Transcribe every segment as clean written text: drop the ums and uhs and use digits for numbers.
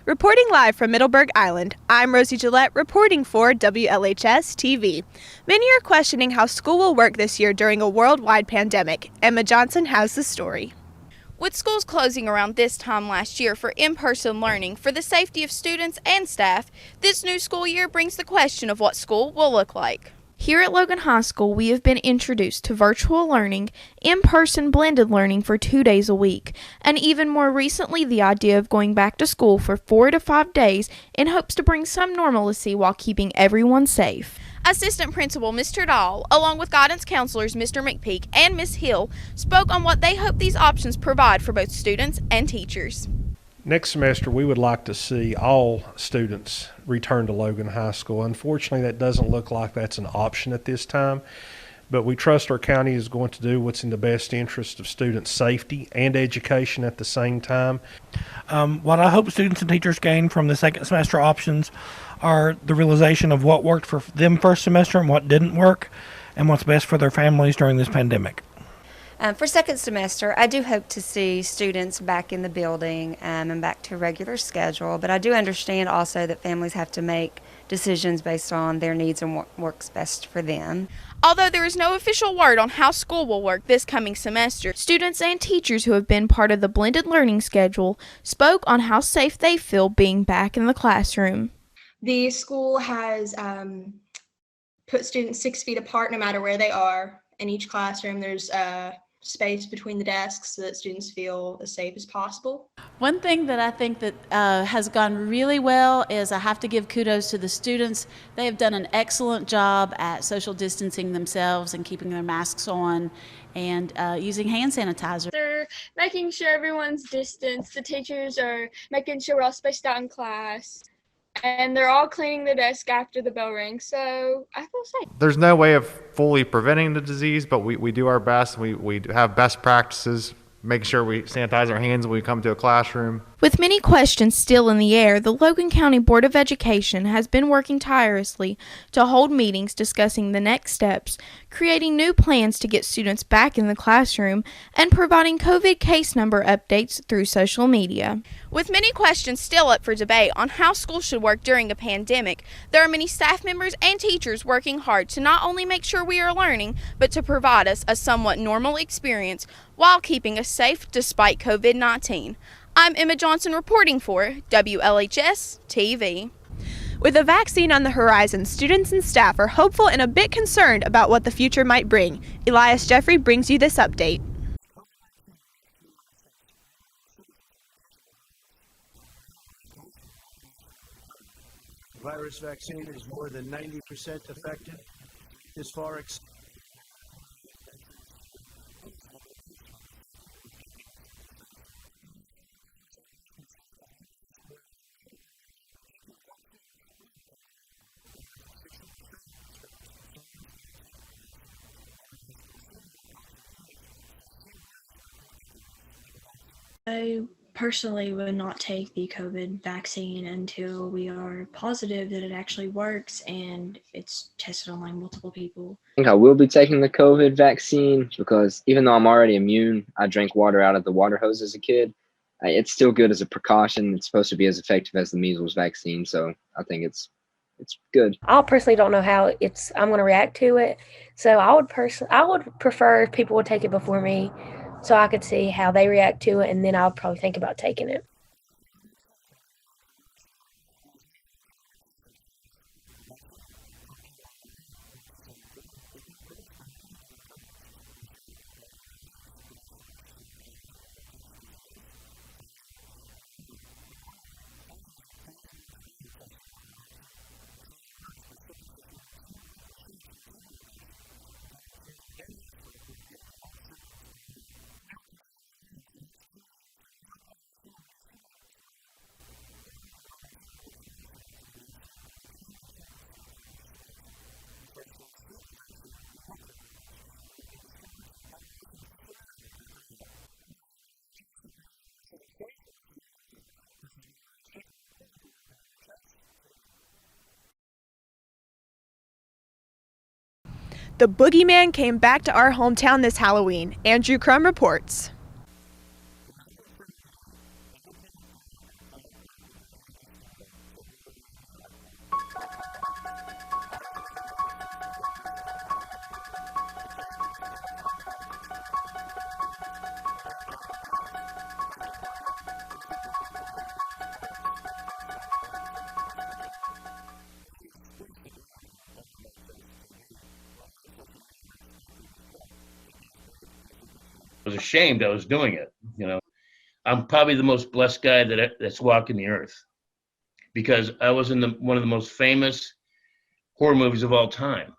Reporting live from Middleburg Island, I'm Rosie Gillette reporting for WLHS-TV. Many are questioning how school will work this year during a worldwide pandemic. Emma Johnson has the story. With schools closing around this time last year for in-person learning for the safety of students and staff, this new school year brings the question of what school will look like. Here at Logan High School, we have been introduced to virtual learning, in-person blended learning for 2 days a week, and even more recently the idea of going back to school for 4 to 5 days in hopes to bring some normalcy while keeping everyone safe. Assistant Principal Mr. Dahl, along with guidance counselors Mr. McPeak and Ms. Hill, spoke on what they hope these options provide for both students and teachers. Next semester, we would like to see all students return to Logan High School. Unfortunately, that doesn't look like that's an option at this time, but we trust our county is going to do what's in the best interest of student safety and education at the same time. What I hope students and teachers gain from the second semester options are the realization of what worked for them first semester and what didn't work, and what's best for their families during this pandemic. For second semester, I do hope to see students back in the building and back to a regular schedule, but I do understand also that families have to make decisions based on their needs and what works best for them. Although there is no official word on how school will work this coming semester, students and teachers who have been part of the blended learning schedule spoke on how safe they feel being back in the classroom. The school has put students 6 feet apart no matter where they are. In each classroom, there's space between the desks so that students feel as safe as possible. One thing that I think that has gone really well is I have to give kudos to the students. They have done an excellent job at social distancing themselves and keeping their masks on and using hand sanitizer. They're making sure everyone's distanced. The teachers are making sure we're all spaced out in class. And they're all cleaning the desk after the bell rings, so I feel safe. There's no way of fully preventing the disease, but we do our best. We have best practices, make sure we sanitize our hands when we come to a classroom. With many questions still in the air, the Logan County Board of Education has been working tirelessly to hold meetings discussing the next steps, creating new plans to get students back in the classroom, and providing COVID case number updates through social media. With many questions still up for debate on how school should work during a pandemic, there are many staff members and teachers working hard to not only make sure we are learning, but to provide us a somewhat normal experience while keeping us safe despite COVID-19. I'm Emma Johnson reporting for WLHS-TV. With a vaccine on the horizon, students and staff are hopeful and a bit concerned about what the future might bring. Elias Jeffrey brings you this update. The virus vaccine is more than 90% effective. As far as I personally would not take the COVID vaccine until we are positive that it actually works and it's tested on like multiple people. I think I will be taking the COVID vaccine because even though I'm already immune, I drank water out of the water hose as a kid. It's still good as a precaution. It's supposed to be as effective as the measles vaccine, so I think it's good. I personally don't know how I'm going to react to it, so I would prefer if people would take it before me, so I could see how they react to it, and then I would probably think about taking it. The boogeyman came back to our hometown this Halloween. Andrew Crum reports. was ashamed I was doing it. I'm probably the most blessed guy that's walking the earth, because I was in one of the most famous horror movies of all time.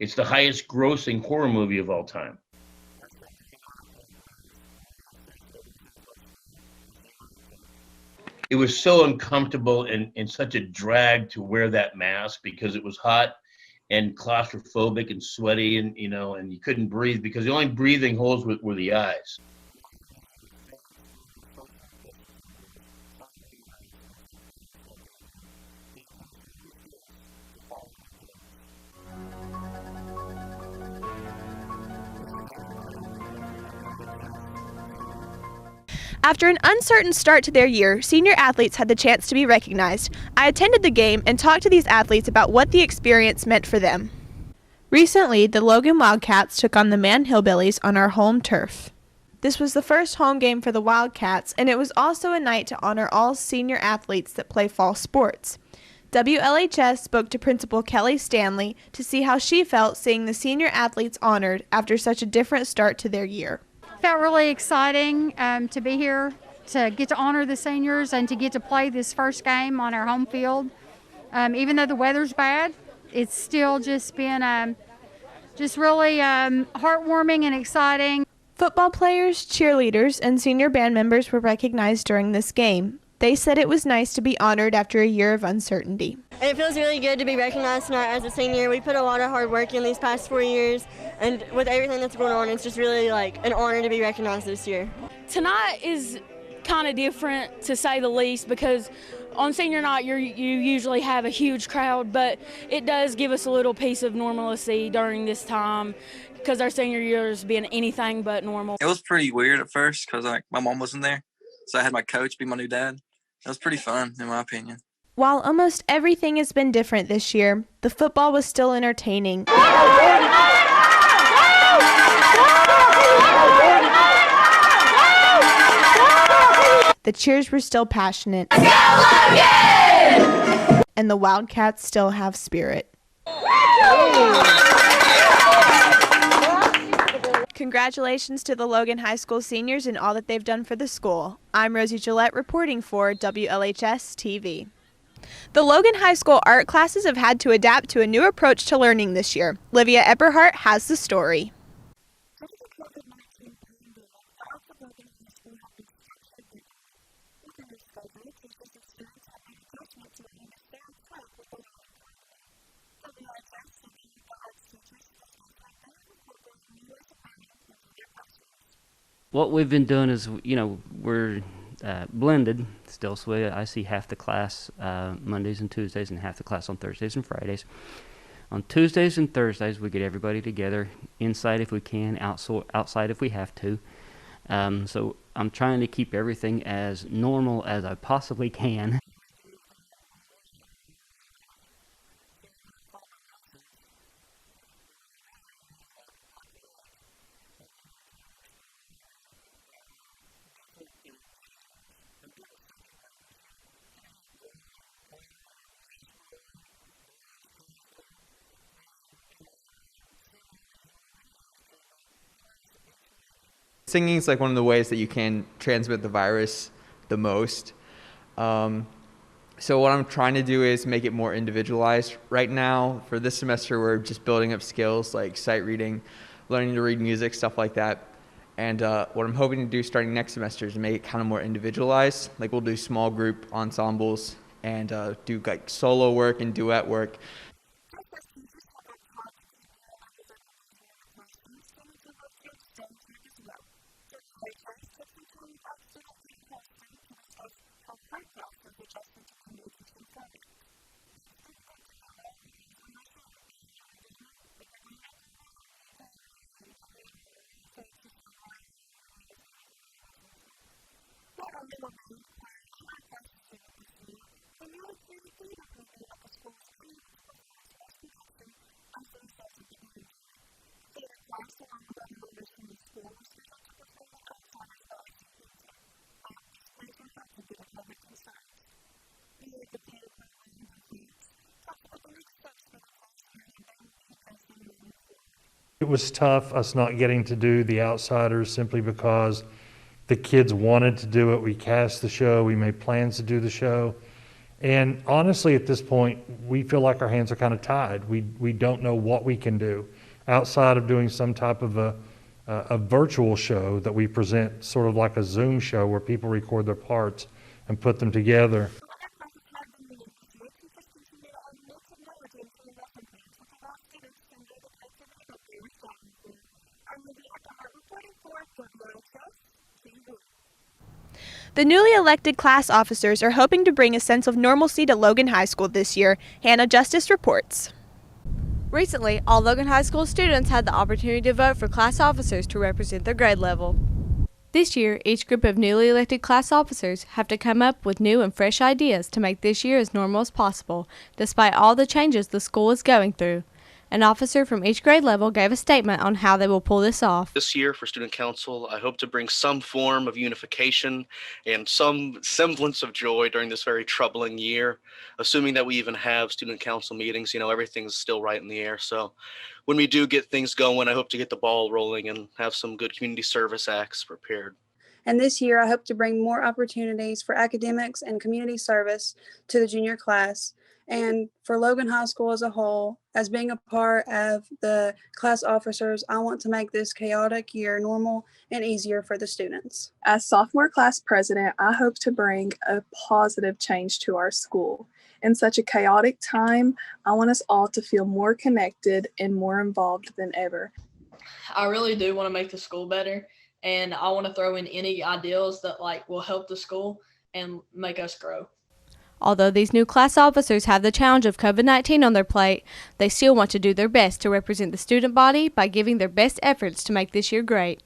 It's the highest grossing horror movie of all time. It was so uncomfortable and such a drag to wear that mask, because it was hot and claustrophobic and sweaty, and and you couldn't breathe, because the only breathing holes were the eyes. After an uncertain start to their year, senior athletes had the chance to be recognized. I attended the game and talked to these athletes about what the experience meant for them. Recently, the Logan Wildcats took on the Man Hillbillies on our home turf. This was the first home game for the Wildcats, and it was also a night to honor all senior athletes that play fall sports. WLHS spoke to Principal Kelly Stanley to see how she felt seeing the senior athletes honored after such a different start to their year. Felt really exciting to be here, to get to honor the seniors and to get to play this first game on our home field. Even though the weather's bad, it's still just been just really heartwarming and exciting. Football players, cheerleaders, and senior band members were recognized during this game. They said it was nice to be honored after a year of uncertainty. And it feels really good to be recognized tonight as a senior. We put a lot of hard work in these past 4 years, and with everything that's going on, it's just really like an honor to be recognized this year. Tonight is kind of different, to say the least, because on senior night you usually have a huge crowd, but it does give us a little piece of normalcy during this time, because our senior year has been anything but normal. It was pretty weird at first because my mom wasn't there, so I had my coach be my new dad. It was pretty fun, in my opinion. While almost everything has been different this year, the football was still entertaining. The cheers were still passionate. And the Wildcats still have spirit. Congratulations to the Logan High School seniors and all that they've done for the school. I'm Rosie Gillette reporting for WLHS-TV. The Logan High School art classes have had to adapt to a new approach to learning this year. Livia Eberhardt has the story. What we've been doing is, we're blended still, so I see half the class Mondays and Tuesdays and half the class on Thursdays and Fridays. On Tuesdays and Thursdays, we get everybody together, inside if we can, outside if we have to. So I'm trying to keep everything as normal as I possibly can. Singing is like one of the ways that you can transmit the virus the most. So what I'm trying to do is make it more individualized. Right now, for this semester, we're just building up skills like sight reading, learning to read music, stuff like that. And what I'm hoping to do starting next semester is make it kind of more individualized. Like we'll do small group ensembles and do like solo work and duet work. It was tough, us not getting to do The Outsiders simply because the kids wanted to do it. We cast the show, we made plans to do the show. And honestly, at this point, we feel like our hands are kind of tied. We don't know what we can do outside of doing some type of a virtual show that we present, sort of like a Zoom show where people record their parts and put them together. The newly elected class officers are hoping to bring a sense of normalcy to Logan High School this year. Hannah Justice reports. Recently, all Logan High School students had the opportunity to vote for class officers to represent their grade level. This year, each group of newly elected class officers have to come up with new and fresh ideas to make this year as normal as possible, despite all the changes the school is going through. An officer from each grade level gave a statement on how they will pull this off. This year for Student Council, I hope to bring some form of unification and some semblance of joy during this very troubling year, assuming that we even have Student Council meetings. Everything's still right in the air. So when we do get things going, I hope to get the ball rolling and have some good community service acts prepared. And this year, I hope to bring more opportunities for academics and community service to the junior class, and for Logan High School as a whole. As being a part of the class officers, I want to make this chaotic year normal and easier for the students. As sophomore class president, I hope to bring a positive change to our school. In such a chaotic time, I want us all to feel more connected and more involved than ever. I really do want to make the school better, and I want to throw in any ideals that will help the school and make us grow. Although these new class officers have the challenge of COVID-19 on their plate, they still want to do their best to represent the student body by giving their best efforts to make this year great.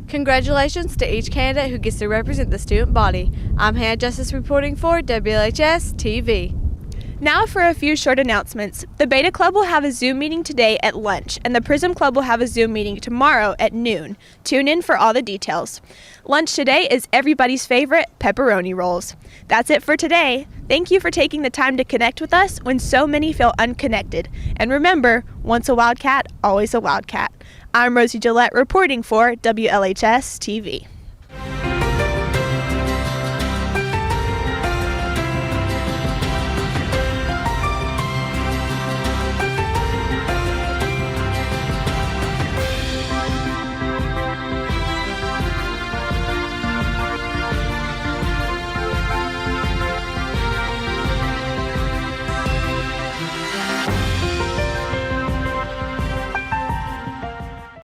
Congratulations to each candidate who gets to represent the student body. I'm Hannah Justice reporting for WLHS-TV. Now for a few short announcements. The Beta Club will have a Zoom meeting today at lunch, and the Prism Club will have a Zoom meeting tomorrow at noon. Tune in for all the details. Lunch today is everybody's favorite, pepperoni rolls. That's it for today. Thank you for taking the time to connect with us when so many feel unconnected. And remember, once a Wildcat, always a Wildcat. I'm Rosie Gillette reporting for WLHS-TV.